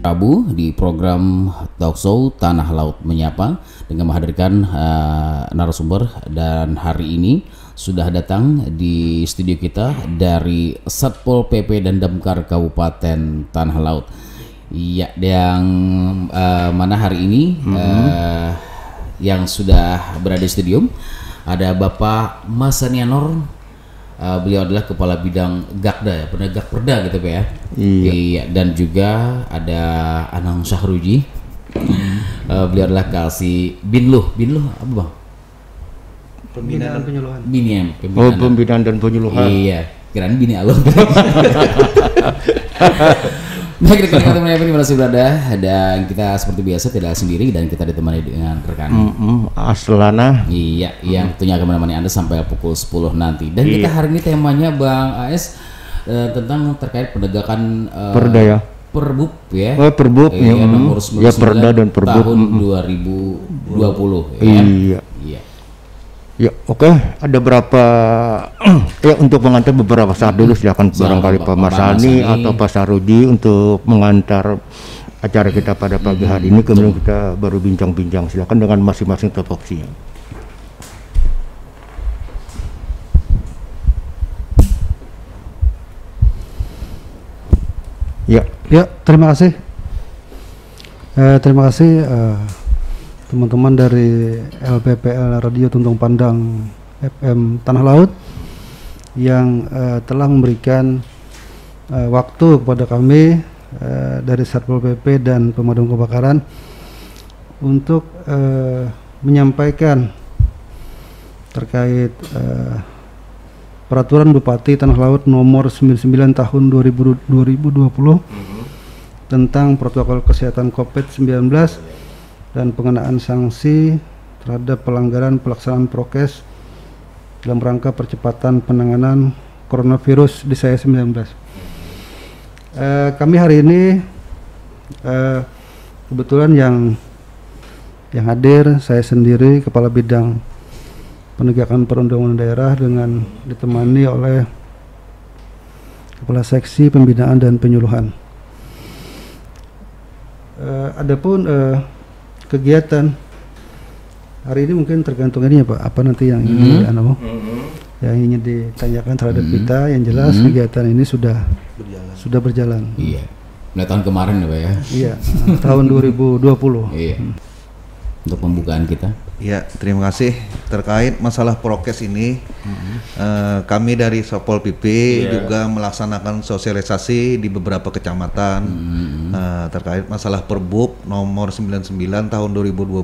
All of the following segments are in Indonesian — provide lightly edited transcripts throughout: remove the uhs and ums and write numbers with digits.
Rabu di program Talkshow Tanah Laut Menyapa dengan menghadirkan narasumber, dan hari ini sudah datang di studio kita dari Satpol PP dan Damkar Kabupaten Tanah Laut. Ya, yang mana hari ini yang sudah berada di studio ada Bapak Masanianor. Beliau adalah Kepala Bidang Gakda, ya, Penegak Perda gitu Pak ya. Iya. Dan juga ada Anang Syahruji. Beliau adalah Kalsi Binluh apa Bang? Pembinaan dan penyuluhan. Pembinaan dan penyuluhan. Iya, kirain bini alur. Nah, kita teman-teman ini masih berada, dan kita seperti biasa tidak sendiri, dan kita ditemani dengan rekan Aslana. Iya, yang tentunya akan menemani Anda sampai pukul 10 nanti. Dan kita hari ini temanya Bang AS tentang terkait penegakan Perda ya. Perbub ya. Perbub nomor 99 ya, Perda dan Perbub tahun 2020 ya. Iya. Ya, oke. Ada berapa ya untuk mengantar beberapa saat dulu, silakan barangkali Pak Masani atau Pak Sarudi untuk mengantar acara kita pada pagi hari ini, kemudian kita baru bincang-bincang. Silakan dengan masing-masing topoksinya. Ya, terima kasih. Terima kasih teman-teman dari LPPL Radio Tuntung Pandang FM Tanah Laut yang telah memberikan waktu kepada kami dari Satpol PP dan Pemadam Kebakaran untuk menyampaikan terkait Peraturan Bupati Tanah Laut nomor 99 tahun 2020 tentang protokol kesehatan COVID-19 dan pengenaan sanksi terhadap pelanggaran pelaksanaan prokes dalam rangka percepatan penanganan coronavirus di saya 19. Kami hari ini kebetulan yang hadir saya sendiri, Kepala Bidang Penegakan Perundangan Daerah, dengan ditemani oleh Kepala Seksi Pembinaan dan Penyuluhan. Adapun kegiatan hari ini mungkin tergantung ini ya Pak, apa nanti yang ini yang ingin ditanyakan terhadap kita. Yang jelas kegiatan ini sudah berjalan. Iya. Mulai tahun kemarin ya Pak ya. Iya, tahun 2020. Iya. Untuk pembukaan kita. Ya, terima kasih. Terkait masalah prokes ini, kami dari Satpol PP juga melaksanakan sosialisasi di beberapa kecamatan terkait masalah Perbub nomor 99 tahun 2020,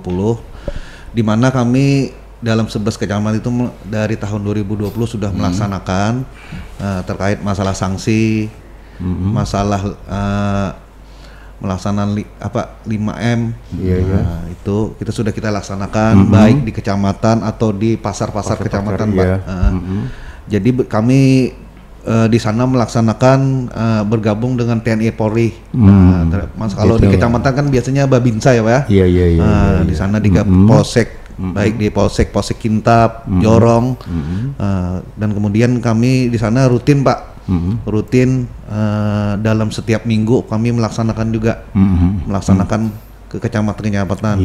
di mana kami dalam 11 kecamatan itu dari tahun 2020 sudah melaksanakan terkait masalah sanksi, masalah melaksanaan 5M. Itu kita laksanakan baik di kecamatan atau di pasar-pasar kecamatan Pak. Jadi kami di sana melaksanakan bergabung dengan TNI Polri. Kalau di kecamatan kan biasanya Babinsa ya Pak. Di sana di Polsek, baik di Polsek Kintab, Jorong, dan kemudian kami di sana rutin Pak. Rutin dalam setiap minggu kami melaksanakan juga melaksanakan ke kecamatan-kecamatan.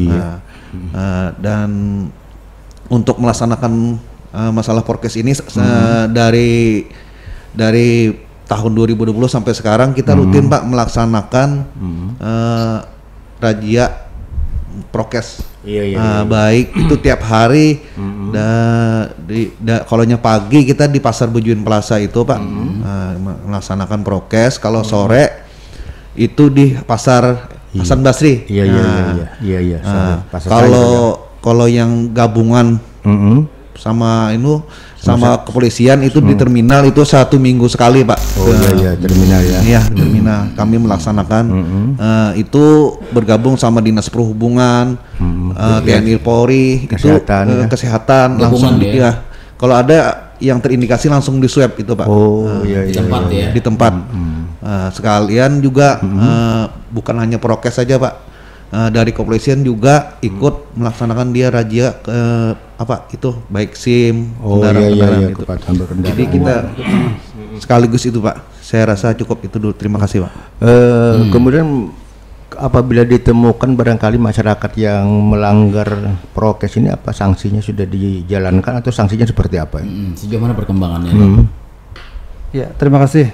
Dan untuk melaksanakan masalah prokes ini dari tahun 2020 sampai sekarang kita rutin Pak melaksanakan razia prokes. Baik itu tiap hari. Kalaunya pagi kita di Pasar Bujuin Plaza itu Pak melaksanakan prokes. Kalau sore itu di Pasar Hasan Basri. Kalau yang gabungan sama kepolisian itu di terminal itu 1 minggu sekali Pak. Terminal ya. Iya, terminal. Kami melaksanakan itu bergabung sama Dinas Perhubungan, TNI Polri, kesehatan, kesehatan langsung ya. Kalau ada yang terindikasi langsung di swab itu Pak. Di tempat ya. Di tempat. Sekalian juga bukan hanya prokes saja Pak. Dari kepolisian juga ikut melaksanakan dia razia baik SIM, kendaraan itu. Jadi kita sekaligus itu Pak. Saya rasa cukup itu dulu. Terima kasih Pak. Kemudian apabila ditemukan barangkali masyarakat yang melanggar prokes ini, apa sanksinya sudah dijalankan atau sanksinya seperti apa? Sejauh mana perkembangannya? Ya, terima kasih.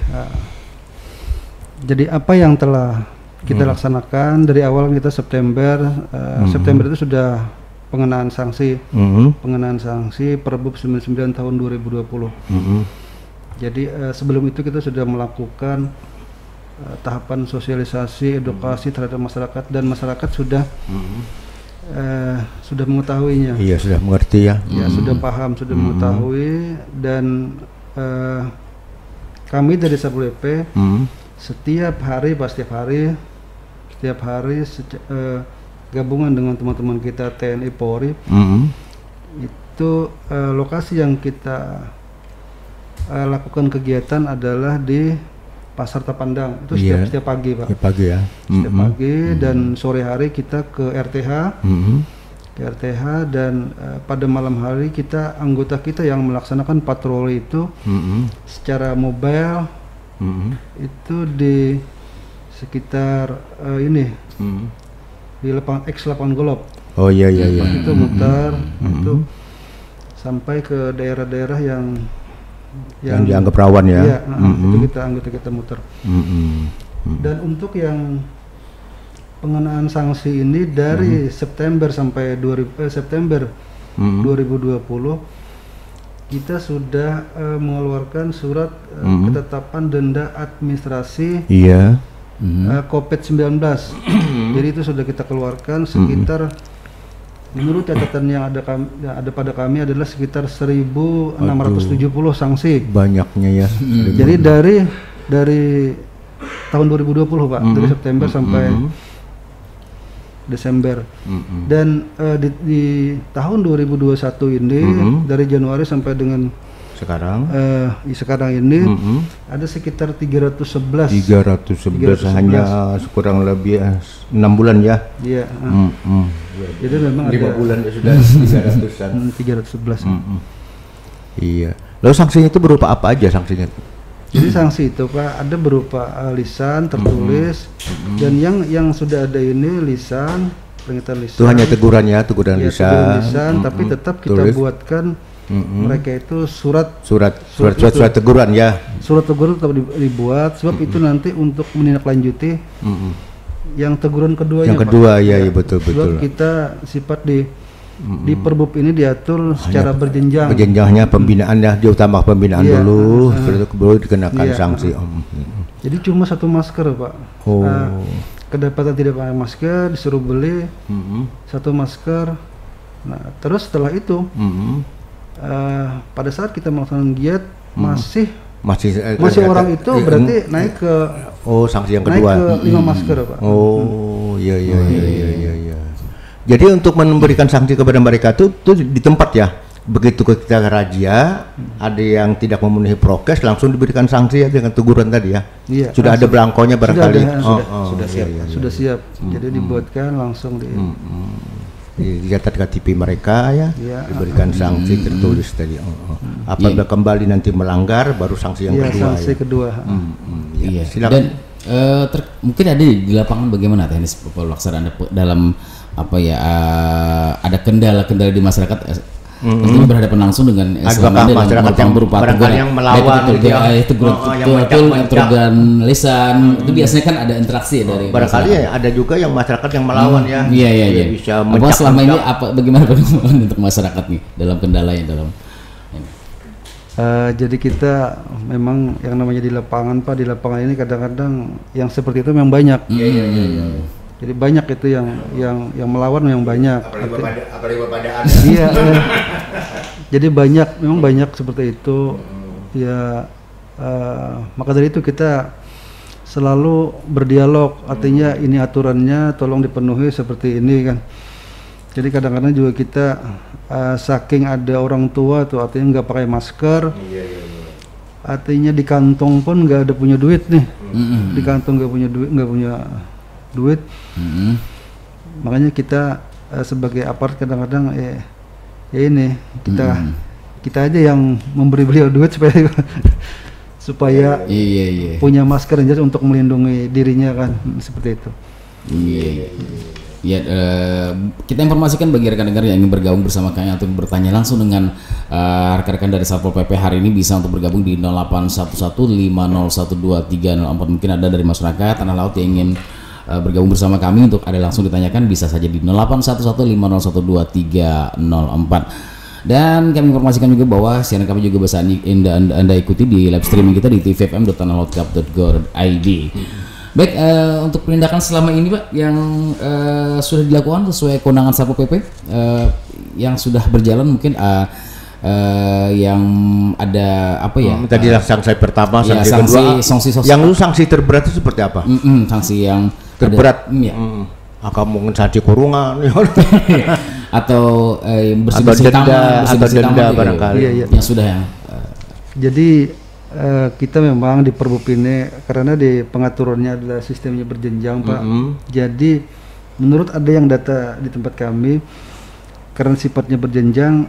Jadi apa yang telah kita laksanakan dari awal kita September itu sudah pengenaan sanksi Perbup 99 tahun 2020. Jadi sebelum itu kita sudah melakukan tahapan sosialisasi, edukasi terhadap masyarakat, dan masyarakat sudah mengetahuinya. Iya, sudah mengerti ya. Ya, sudah paham, sudah mengetahui, dan kami dari Satpol PP setiap hari gabungan dengan teman-teman kita TNI Polri, itu lokasi yang kita lakukan kegiatan adalah di Pasar Tapandang. Itu setiap pagi, Pak. Setiap pagi ya. Setiap pagi, dan sore hari kita ke RTH. Dan pada malam hari anggota kita yang melaksanakan patroli itu secara mobile itu di sekitar di lapangan lapangan golf. Oh iya. Itu mutar itu sampai ke daerah-daerah yang dianggap rawan ya. Iya, itu anggota kita muter. Dan untuk yang pengenaan sanksi ini dari September sampai September 2020 kita sudah mengeluarkan surat ketetapan denda administrasi COVID-19. Jadi itu sudah kita keluarkan sekitar menurut catatan yang ada pada kami adalah sekitar 1.670 sanksi. Banyaknya ya. Jadi dari tahun 2020, Pak, dari September sampai Desember. Dan di tahun 2021 ini dari Januari sampai dengan sekarang ini ada sekitar 311 hanya kurang lebih 6 bulan ya. Iya. Jadi memang 5 bulan ya sudah 311. Iya. Lalu sanksinya itu berupa apa aja sanksinya? Jadi sanksi itu, Pak, ada berupa lisan tertulis, dan yang sudah ada ini lisan, peringatan lisan. Itu hanya teguran lisan, tapi tetap kita buatkan mereka itu surat teguran ya. Surat teguran tetap dibuat, sebab itu nanti untuk menindaklanjuti yang teguran keduanya. Yang kedua, Pak. Ya, betul. Sebab kita sifat di Perbup ini diatur secara berjenjang. Berjenjangnya pembinaan ya, diutama pembinaan dulu, baru dikenakan sanksi. Jadi cuma satu masker, Pak. Kedapatan tidak pakai masker, disuruh beli satu masker. Nah, terus setelah itu pada saat kita melaksanakan giat masih orang itu berarti naik ke sanksi yang kedua. Naik ke 5 masker, Pak. Iya. Jadi untuk memberikan sanksi kepada mereka itu di tempat ya. Begitu kita razia, ada yang tidak memenuhi prokes, langsung diberikan sanksi ya dengan teguran tadi ya. Iya, sudah ada belangkonya barangkali. Sudah siap. Jadi dibuatkan langsung dicatat KTP mereka ya, diberikan sanksi tertulis tadi. Apabila kembali nanti melanggar, baru sanksi yang kedua. Sanksi kedua. Iya. Silakan. Dan mungkin ada di lapangan bagaimana teknis pelaksanaan dalam ada kendala-kendala di masyarakat tentunya berhadapan langsung dengan masyarakat yang berupa yang melawan teguran lisan itu biasanya kan ada interaksi dari barangkali ada juga yang masyarakat yang melawan ya. Iya. Bisa selama ini bagaimana untuk masyarakat nih dalam kendalanya dalam jadi kita memang yang namanya di lapangan, Pak, di lapangan ini kadang-kadang yang seperti itu memang banyak. Iya. Jadi banyak itu yang melawan yang banyak. Apalagi pada Anda. Iya. Jadi memang banyak seperti itu. Ya, maka dari itu kita selalu berdialog. Artinya ini aturannya, tolong dipenuhi seperti ini kan. Jadi kadang-kadang juga kita saking ada orang tua tuh, artinya nggak pakai masker. Artinya di kantong pun nggak ada punya duit nih. Di kantong nggak punya duit. Makanya kita sebagai aparat kadang-kadang ini kita aja yang memberi beliau duit supaya punya masker yang jelas untuk melindungi dirinya kan, seperti itu. Iya. Ya, kita informasikan bagi rekan-rekan yang ingin bergabung bersama kami atau bertanya langsung dengan rekan-rekan dari Satpol PP hari ini bisa untuk bergabung di 0811501234. Mungkin ada dari masyarakat Tanah Laut yang ingin bergabung bersama kami untuk ada langsung ditanyakan bisa saja di 0811501234. Dan kami informasikan juga bahwa siaran kami juga bisa anda ikuti di live streaming kita di tvfm.tanahLaut.co.id. Baik, untuk penindakan selama ini Pak yang sudah dilakukan sesuai kewenangan Satpol PP yang sudah berjalan mungkin yang ada apa ya? Tadi sanksi pertama, ya, sanksi kedua, sanksi sosial. Yang lu sanksi terberat itu seperti apa? Sanksi yang terberat, ya. Akan mungkin sanksi kurungan, atau bersih-bersih taman, bersih-bersih taman barangkali. Iya. Yang sudah yang. Jadi kita memang di Perbup ini karena di pengaturannya adalah sistemnya berjenjang Pak. Jadi menurut ada yang data di tempat kami karena sifatnya berjenjang,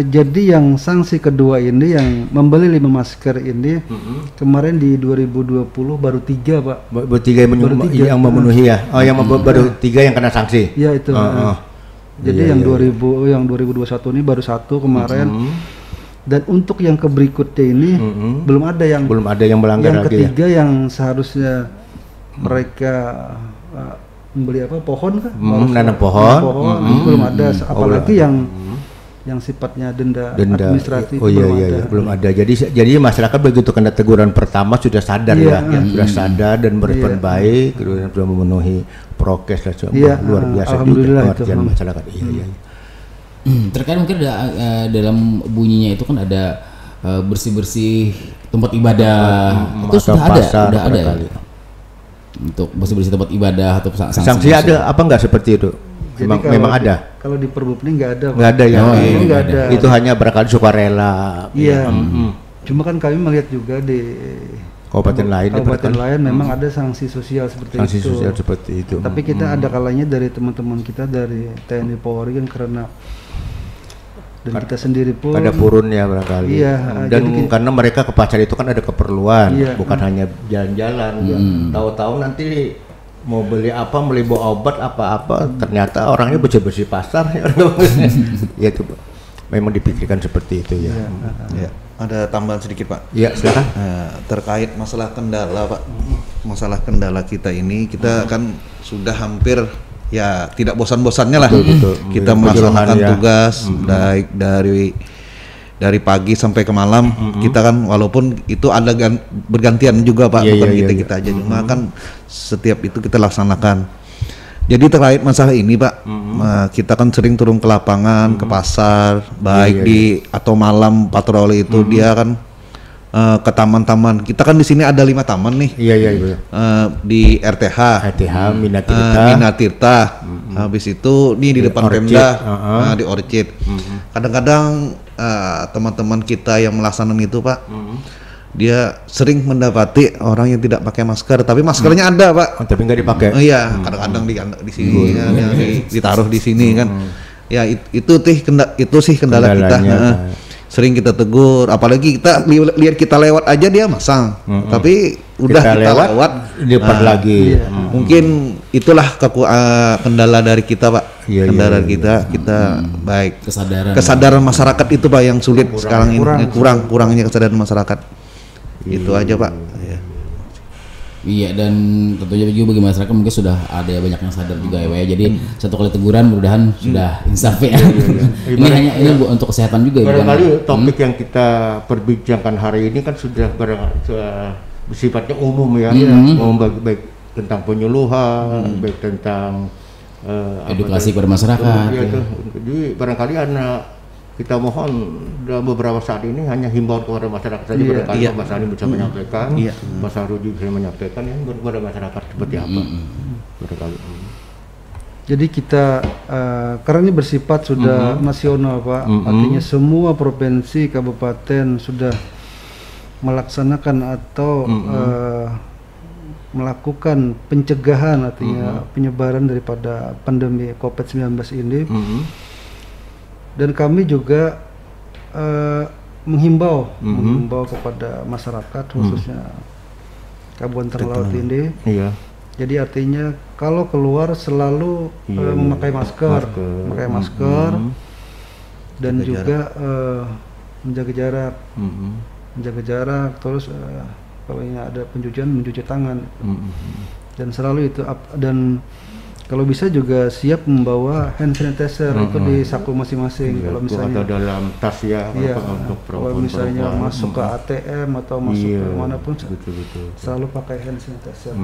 jadi yang sanksi kedua ini yang membeli 5 masker ini kemarin di 2020 baru 3 Pak. Baru 3 yang memenuhi ya. Oh yang baru 3 yang kena sanksi. Iya itu. Jadi yang 2021 ini baru 1 kemarin. Dan untuk yang berikutnya ini belum ada yang melanggar yang lagi. Yang ketiga ya? Yang seharusnya mereka membeli apa pohon kah? Menanam pohon. Belum ada. Apalagi yang sifatnya denda administratif belum ada. Jadi masyarakat begitu kena teguran pertama sudah sadar sudah sadar dan berperan baik, kemudian sudah memenuhi prokes luar biasa juga pengertian masyarakat. Terkait mungkin ada dalam bunyinya itu kan ada bersih-bersih tempat ibadah itu sudah ada ya? Untuk bersih-bersih tempat ibadah atau sanksi ada apa enggak seperti itu? Memang ada. Kalau di Perbup ini nggak ada. Nggak ada ya. Nggak ada. Itu hanya barangkali sukarela. Iya. Cuma kan kami melihat juga di kabupaten lain memang ada sanksi sosial seperti itu. Tapi kita ada kalanya dari teman-teman kita dari TNI Polri kan karena dan kita sendiri pun ada purun ya barangkali. Iya, dan karena mereka ke pasar itu kan ada keperluan, bukan hanya jalan-jalan. Tahu-tahu nanti mau beli bawa obat apa ternyata orangnya bersih-bersih pasar. Ya itu memang dipikirkan seperti itu ya. Ada tambahan sedikit Pak. Iya silakan. Terkait masalah kendala Pak, masalah kendala kita ini kita kan sudah hampir ya tidak bosan-bosannya lah kita melaksanakan tugas baik dari pagi sampai ke malam. Kita kan walaupun itu ada bergantian juga Pak, bukan kita aja, cuma kan setiap itu kita laksanakan. Jadi terkait masalah ini Pak, kita kan sering turun ke lapangan, ke pasar, baik di atau malam patroli itu dia kan ke taman-taman. Kita kan di sini ada 5 taman nih. Di RTH Minatirta. Habis itu nih di depan Pemda di Orchid. Kadang-kadang teman-teman kita yang melaksanakan itu Pak, dia sering mendapati orang yang tidak pakai masker, tapi maskernya ada Pak. Tapi nggak dipakai. Iya, kadang-kadang di sini kan, ditaruh di sini kan. Ya itu sih kendala kita. Sering kita tegur, apalagi kita lihat kita lewat aja dia masang, tapi udah kita lewat depan lagi. Mungkin itulah kendala dari kita Pak. Kendala kita baik kesadaran masyarakat itu Pak yang sulit sekarang ini, kurangnya kesadaran masyarakat. Itu aja Pak. Iya, dan tentunya juga bagi masyarakat mungkin sudah ada banyak yang sadar juga ya Pak ya. Jadi satu kali teguran mudah-mudahan sudah insaf ya. Ini untuk kesehatan juga. Barangkali topik yang kita perbincangkan hari ini kan sudah sifatnya umum ya. Baik tentang penyuluhan, baik tentang edukasi kepada masyarakat. Jadi barangkali kita mohon dalam beberapa saat ini hanya himbauan kepada masyarakat saja, barangkali Mas Ani bisa menyampaikan, Mas Arudi bisa menyampaikan ya kepada masyarakat seperti apa. Barangkali. Jadi kita karena ini bersifat sudah nasional Pak, artinya semua provinsi, kabupaten sudah melaksanakan atau melakukan pencegahan, artinya penyebaran daripada pandemi COVID-19 ini. Dan kami juga menghimbau kepada masyarakat khususnya Kabupaten Laut ini Jadi artinya kalau keluar selalu memakai masker. Dan Jaga juga menjaga jarak. Menjaga jarak, terus kalau ini ada pencucian, mencuci tangan. Dan selalu itu dan kalau bisa juga siap membawa hand sanitizer itu di saku masing-masing. Kalau misalnya atau dalam tas ya, untuk kalau misalnya masuk ke ATM atau masuk ke manapun, betul. selalu pakai hand sanitizer.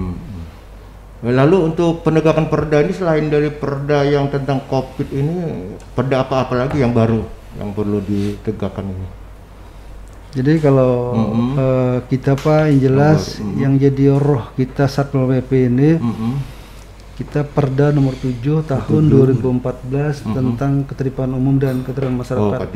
Lalu untuk penegakan perda ini, selain dari perda yang tentang COVID ini, perda apa lagi yang baru yang perlu ditegakkan ini? Jadi kalau kita Pak, yang jelas yang jadi roh kita Satpol PP ini, kita Perda nomor 7 tahun 2014 tentang ketertiban umum dan ketertiban masyarakat.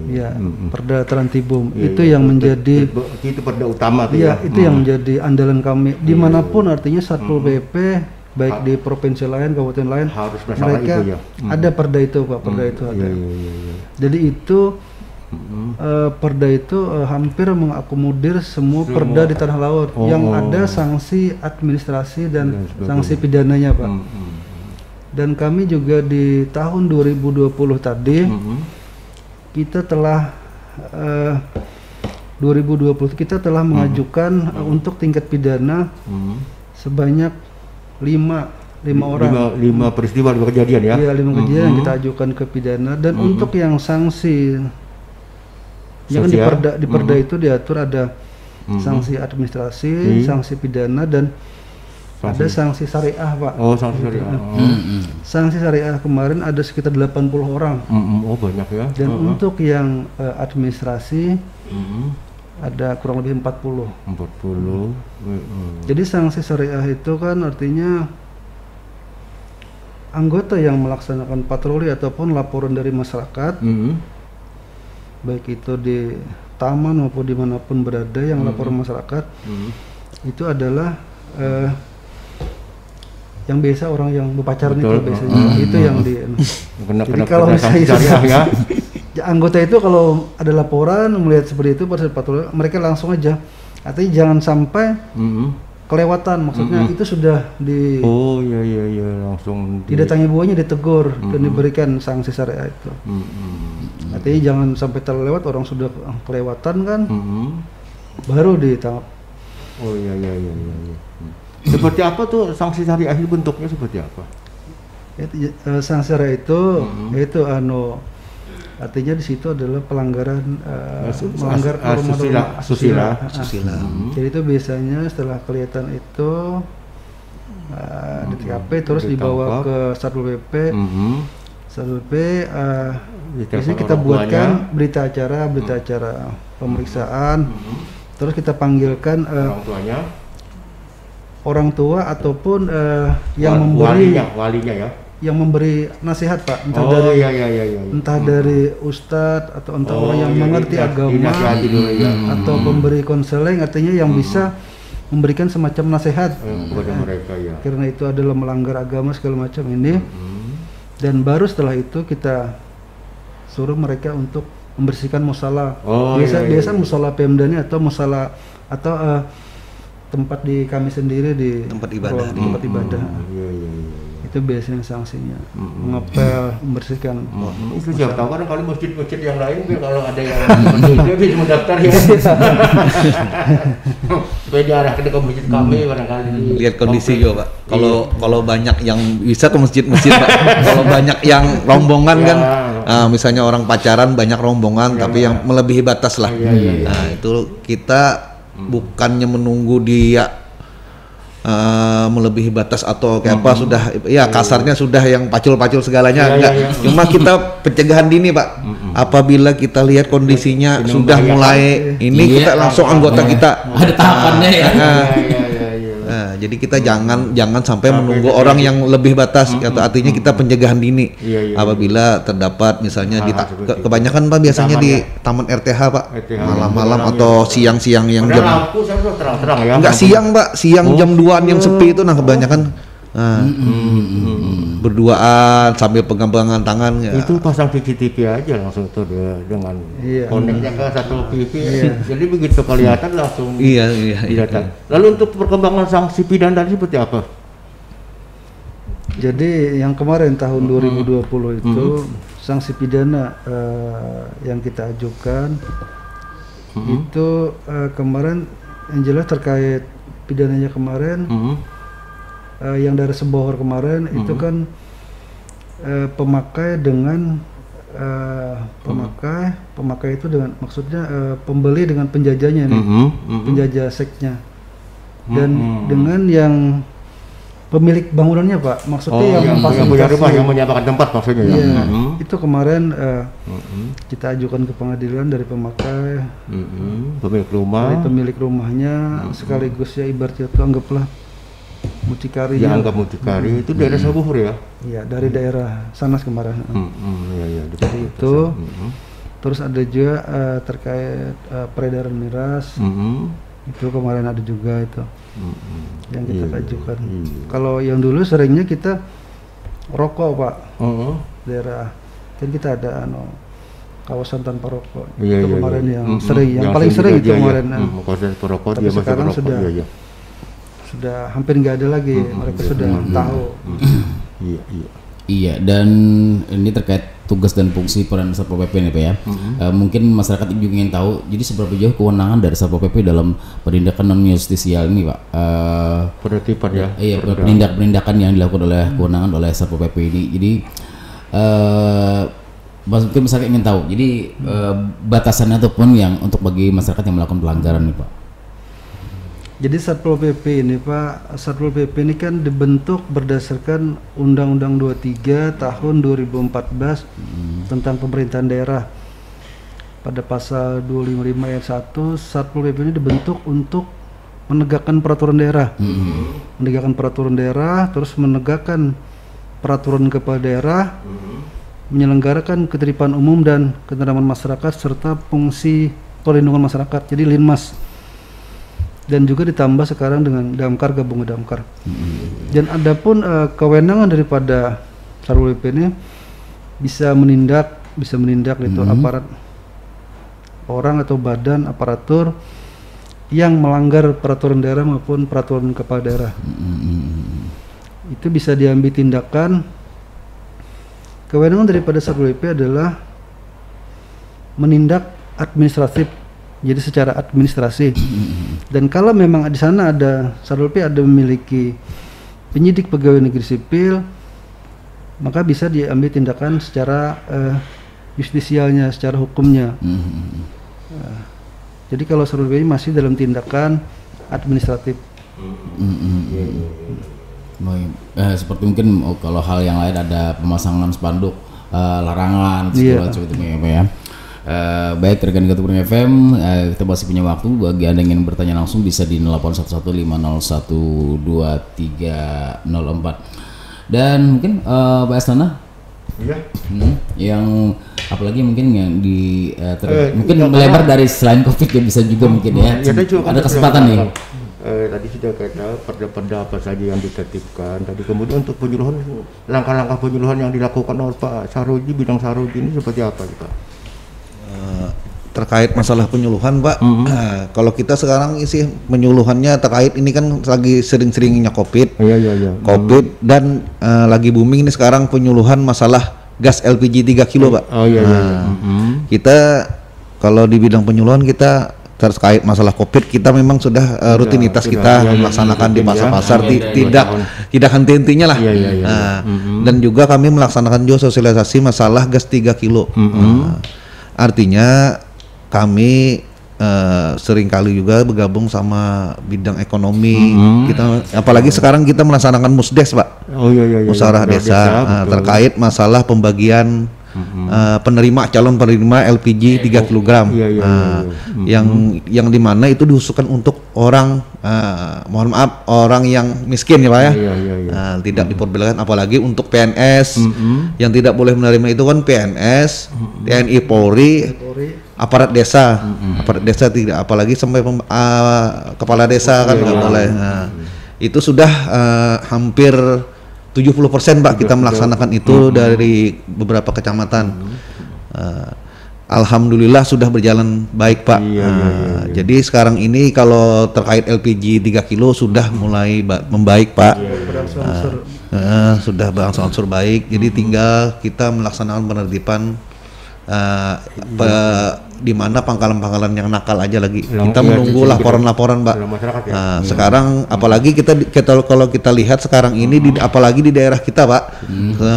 Iya. Perda Trantibum itu yang menjadi itu perda utama tuh ya. Itu yang menjadi andalan kami dimanapun. Artinya Satpol PP baik di provinsi lain, kabupaten lain, harus mereka itu, ya. Ada perda itu Pak, perda itu ada. Jadi itu perda itu hampir mengakomodir semua perda di tanah laut yang ada sanksi administrasi dan sanksi pidananya Pak. Dan kami juga di tahun 2020 tadi kita telah 2020 kita telah mengajukan untuk tingkat pidana sebanyak 5 orang. 5 peristiwa, 5 kejadian ya? Iya, 5 kejadian yang kita ajukan ke pidana. Dan untuk yang sanksi, jangan di perda itu diatur ada sanksi administrasi, sanksi pidana, dan ada sanksi syariah Pak. Sanksi syariah. Sanksi syariah kemarin ada sekitar 80 orang. Banyak ya. Dan untuk yang administrasi ada kurang lebih 40. Jadi sanksi syariah itu kan artinya anggota yang melaksanakan patroli ataupun laporan dari masyarakat, baik itu di taman maupun dimanapun berada yang laporan masyarakat, itu adalah yang biasa orang yang berpacaran itu biasanya itu yang di. Jadi kalau misalnya anggota itu kalau ada laporan melihat seperti itu pada patroli, mereka langsung aja. Artinya jangan sampai kelewatan, maksudnya itu sudah di langsung didatangi buahnya, ditegur dan diberikan sanksi syariah itu. Artinya jangan sampai terlewat, orang sudah kelewatan kan baru ditangkap. Seperti apa tuh sanksi syariah itu, bentuknya seperti apa? Sanksi syariah itu yaitu artinya di situ adalah pelanggaran melanggar norma susila. Jadi itu biasanya setelah kelihatan itu di TKP terus dibawa ke Satpol PP. Satpol PP biasanya kita buatkan berita acara pemeriksaan, terus kita panggilkan orang tua ataupun yang memberi walinya ya, yang memberi nasihat Pak, entah dari ustadz atau entah orang yang mengerti agama atau pemberi konseling, artinya yang bisa memberikan semacam nasihat kepada mereka ya. Karena itu adalah melanggar agama segala macam ini. Dan baru setelah itu kita suruh mereka untuk membersihkan musala. Biasa musala Pemda ini atau musala atau tempat di kami sendiri di tempat ibadah. Itu biasanya sanksinya mengepel, membersihkan. Itu siapa tahu kan kalau masjid-masjid yang lain kalau ada yang dia bisa mendaftar ya. Supaya diarahkan ke masjid kami barangkali. Lihat kondisi juga Pak. Kalau banyak yang bisa ke masjid Pak. Kalau banyak yang rombongan kan, misalnya orang pacaran banyak rombongan tapi yang melebihi batas lah. Nah itu kita bukannya menunggu dia melebihi batas atau kayak apa, sudah ya kasarnya sudah yang pacul-pacul segalanya enggak. Cuma kita pencegahan dini Pak. Apabila kita lihat kondisinya sudah mulai ini, kita langsung anggota kita ada tahapannya ya. Jadi kita jangan sampai menunggu orang yang lebih batas, atau artinya kita pencegahan dini. Apabila terdapat misalnya di kebanyakan Pak biasanya di taman RTH Pak, malam-malam atau siang-siang yang jam enggak siang Pak, siang jam 2-an yang sepi itu, nah kebanyakan berduaan sambil pegangan tangan ya. Itu pasang CCTV aja langsung itu dia dengan koneknya ke satu TV. Jadi begitu kelihatan langsung Iya. Lalu untuk perkembangan sanksi pidana seperti apa? Jadi yang kemarin tahun 2020 itu sanksi pidana yang kita ajukan itu kemarin yang jelas terkait pidananya kemarin yang dari Sebohor kemarin itu kan pemakai dengan pemakai itu dengan maksudnya pembeli dengan penjajahnya nih, penjajah seksnya dan dengan yang pemilik bangunannya Pak, maksudnya yang punya rumah yang menyiapkan tempat maksudnya ya. Itu kemarin kita ajukan ke pengadilan dari pemakai, pemilik rumahnya sekaligus ya ibaratnya itu anggaplah mucikari. Ya anggap mucikari itu daerah Sebohor ya? Iya dari daerah Sanas kemarin. Jadi itu terus ada juga terkait peredaran miras. Itu kemarin ada juga itu yang kita ajukan. Kalau yang dulu seringnya kita rokok Pak, daerah kan kita ada kawasan tanpa rokok. Itu kemarin yang sering, yang paling sering itu kemarin. Tapi sekarang sudah hampir nggak ada lagi, mereka sudah tahu. Iya, dan ini terkait tugas dan fungsi peran Satpol PP nih Pak ya. Mungkin masyarakat juga ingin tahu, jadi seberapa jauh kewenangan dari Satpol PP dalam penindakan non justisial ini Pak? Penertiban ya? Iya, penindakan yang dilakukan oleh kewenangan oleh Satpol PP ini. Jadi mungkin masyarakat ingin tahu, jadi batasannya ataupun yang untuk bagi masyarakat yang melakukan pelanggaran nih Pak. Jadi Satpol PP ini Pak, Satpol PP ini kan dibentuk berdasarkan Undang-Undang 23 tahun 2014 tentang pemerintahan daerah. Pada pasal 255 ayat 1, Satpol PP ini dibentuk untuk menegakkan peraturan daerah. Menegakkan peraturan daerah, terus menegakkan peraturan kepala daerah, menyelenggarakan ketertiban umum dan ketentraman masyarakat serta fungsi perlindungan masyarakat. Jadi Linmas. Dan juga ditambah sekarang dengan Damkar, gabung ke Damkar. Dan adapun kewenangan daripada Satpol PP ini bisa menindak itu aparat orang atau badan aparatur yang melanggar peraturan daerah maupun peraturan kepala daerah. Itu bisa diambil tindakan. Kewenangan daripada Satpol PP adalah menindak administratif. Jadi secara administrasi. Dan kalau memang di sana ada Satpol PP ada memiliki penyidik pegawai negeri sipil, maka bisa diambil tindakan secara justisialnya, secara hukumnya. Jadi kalau Satpol PP masih dalam tindakan administratif. Seperti mungkin kalau hal yang lain ada pemasangan spanduk larangan segala macam itu ya. Baik rekan Ketua FM, kita masih punya waktu bagi Anda yang ingin bertanya langsung bisa di 0811501304. Dan mungkin Pak Astana yang apalagi mungkin yang mungkin melebar dari selain Covid ya bisa juga mungkin ya. Ada kesempatan nih. Tadi sudah kata perda apa saja yang ditertibkan. Tadi kemudian untuk penyuluhan, langkah-langkah penyuluhan yang dilakukan oleh Pak Saroji, bidang Saroji ini seperti apa Pak? Terkait masalah penyuluhan Pak, kalau kita sekarang isi penyuluhannya terkait ini kan lagi sering-seringnya COVID, COVID dan lagi booming ini sekarang penyuluhan masalah gas LPG 3 kilo Pak. Kita kalau di bidang penyuluhan kita terkait masalah COVID kita memang sudah rutinitas kita melaksanakan di pasar-pasar, tidak henti-hentinya lah. Dan juga kami melaksanakan juga sosialisasi masalah gas 3 kilo. Artinya kami seringkali juga bergabung sama bidang ekonomi. Kita apalagi sekarang kita melaksanakan musdes Pak, musyawarah desa terkait masalah pembagian calon penerima LPG 3 kg yang dimana itu dihususkan untuk orang mohon maaf orang yang miskin ya Pak ya. Tidak diperbolehkan, apalagi untuk PNS yang tidak boleh menerima itu kan PNS, TNI, Polri, aparat desa, aparat desa tidak, apalagi sampai kepala desa kan nggak boleh. Itu sudah hampir 70% Pak kita melaksanakan itu dari beberapa kecamatan. Alhamdulillah sudah berjalan baik Pak. Jadi sekarang ini kalau terkait LPG 3 kilo sudah mulai membaik Pak. Sudah berangsur-angsur baik. Jadi tinggal kita melaksanakan penertiban di mana pangkalan-pangkalan yang nakal aja lagi. Kita menunggu laporan-laporan, Mbak. Sekarang apalagi kita kalau kita lihat sekarang ini apalagi di daerah kita, Pak,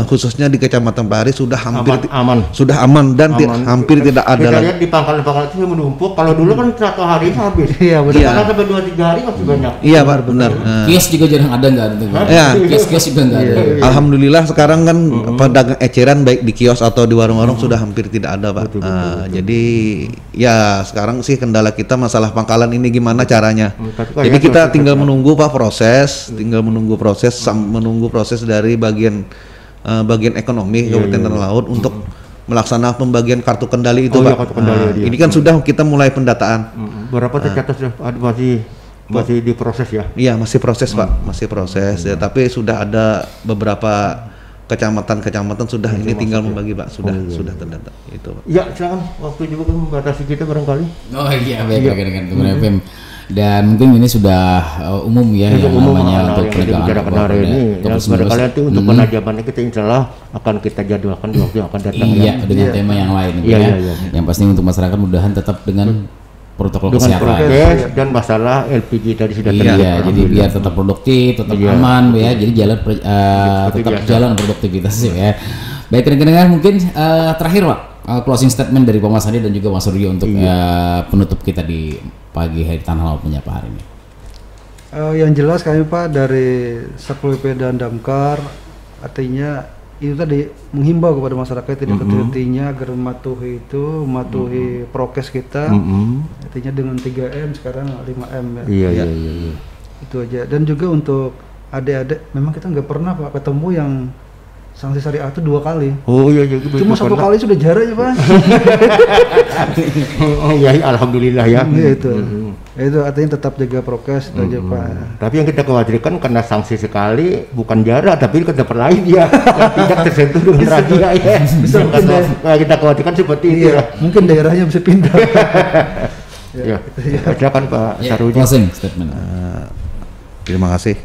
khususnya di Kecamatan Bahari sudah hampir aman dan hampir tidak ada kita lagi. lihat di pangkalan-pangkalan itu menumpuk. Kalau dulu kan 1 hari habis. Iya, benar. Sekarang sampai 2-3 hari masih banyak. Iya, Pak, benar. Kios juga jarang ada nggak ada. Ya. Kios juga nggak ada. Alhamdulillah sekarang kan pedagang eceran baik di kios atau di warung-warung sudah hampir tidak ada, Pak. Jadi ya sekarang sih kendala kita masalah pangkalan ini gimana caranya. Jadi kita tinggal menunggu Pak tinggal menunggu proses dari bagian ekonomi Kabupaten Tanah Laut untuk melaksanakan pembagian kartu kendali itu Pak. Kartu kendali, ini kan sudah kita mulai pendataan. Berapa tercatat sudah masih diproses ya? Iya masih proses Pak, masih proses ya, tapi sudah ada beberapa kecamatan sudah ini tinggal membagi Pak, sudah terdata itu Pak. Ya silakan, waktu juga membatasi kita barangkali. Oh iya, baik dengan Teman FM. Dan mungkin ini sudah umum ya yang namanya untuk penegakan ini. Ya, barangkali nanti untuk penajamannya kita insyaallah akan kita jadwalkan di waktu yang akan datang. Iya, dengan tema yang lain ya. Yang pasti untuk masyarakat mudahan tetap dengan protokol kesehatan dan masalah LPG tadi sudah iya, jadi biar tetap produktif, tetap aman ya. Jadi tetap jalan produktivitasnya ya. Baik rekan-rekan, mungkin terakhir Pak, closing statement dari Pak Mas Andi dan juga Mas Suryo untuk penutup kita di pagi hari Tanah Laut Menyapa hari ini. Yang jelas kami Pak dari Satpol PP dan Damkar artinya itu tadi menghimbau kepada masyarakat tidak hati-hatinya agar mematuhi prokes kita, artinya dengan 3M sekarang 5M ya. Iya. Itu aja. Dan juga untuk adik-adik, memang kita nggak pernah Pak ketemu yang sanksi syariah itu 2 kali. Oh iya. Cuma 1 kali sudah jarak ya Pak. Oh iya, alhamdulillah ya. Itu. Itu artinya tetap jaga prokes itu aja Pak. Tapi yang kita khawatirkan karena sanksi sekali bukan jarak tapi ke tempat lain ya, tidak tersentuh dengan razia ya. Bisa kita khawatirkan seperti itu ya. Mungkin daerahnya bisa pindah. Ya. Silakan Pak Sarudi. Closing statement. Terima kasih.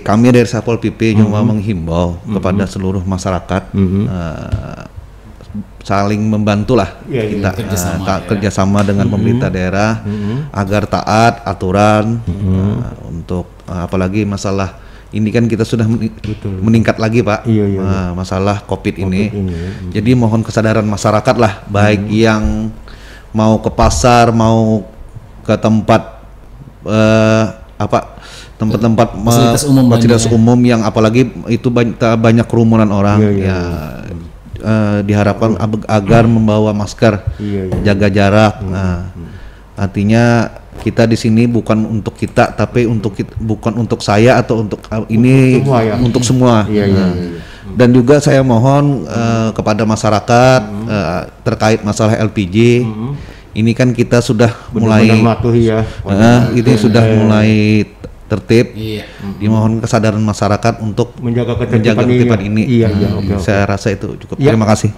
Kami dari Satpol PP cuma menghimbau kepada seluruh masyarakat saling membantulah kita kerjasama dengan pemerintah daerah agar taat aturan untuk apalagi masalah ini kan kita sudah meningkat lagi Pak masalah COVID ini. Jadi mohon kesadaran masyarakat lah baik yang mau ke pasar mau ke tempat tempat-tempat fasilitas umum yang apalagi itu banyak kerumunan orang diharapkan agar membawa masker, jaga jarak. Artinya kita di sini bukan untuk kita, tapi bukan untuk saya atau untuk ini untuk semua. Dan juga saya mohon kepada masyarakat terkait masalah LPG. Ini kan kita sudah mulai ini sudah mulai tertib. Dimohon kesadaran masyarakat untuk menjaga ketertiban ini. Saya rasa itu cukup. Terima kasih.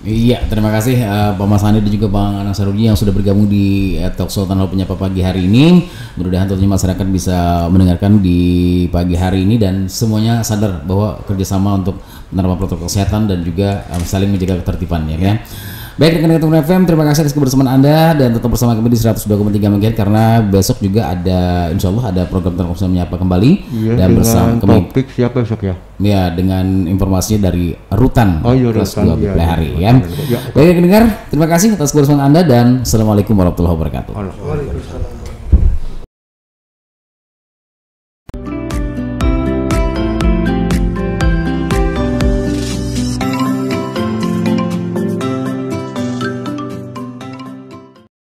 Iya, terima kasih Pak Mas Andi dan juga Bang Anang Sarudi yang sudah bergabung di Talkshow Tanah Laut Menyapa pagi hari ini. Mudah-mudahan tentunya masyarakat bisa mendengarkan di pagi hari ini dan semuanya sadar bahwa kerjasama untuk menerapkan protokol kesehatan dan juga saling menjaga ketertiban ya kan. Baik rekan-rekan Teman FM, terima kasih atas kebersamaan Anda dan tetap bersama kami di 102,3 MHz karena besok juga ada insya Allah ada program Talkshow Menyapa kembali dan bersama kami topik siapa besok ya? Ya dengan informasinya dari Rutan kelas 2 hari ya. Baik rekan-rekan, terima kasih atas kebersamaan Anda dan Assalamualaikum warahmatullahi wabarakatuh.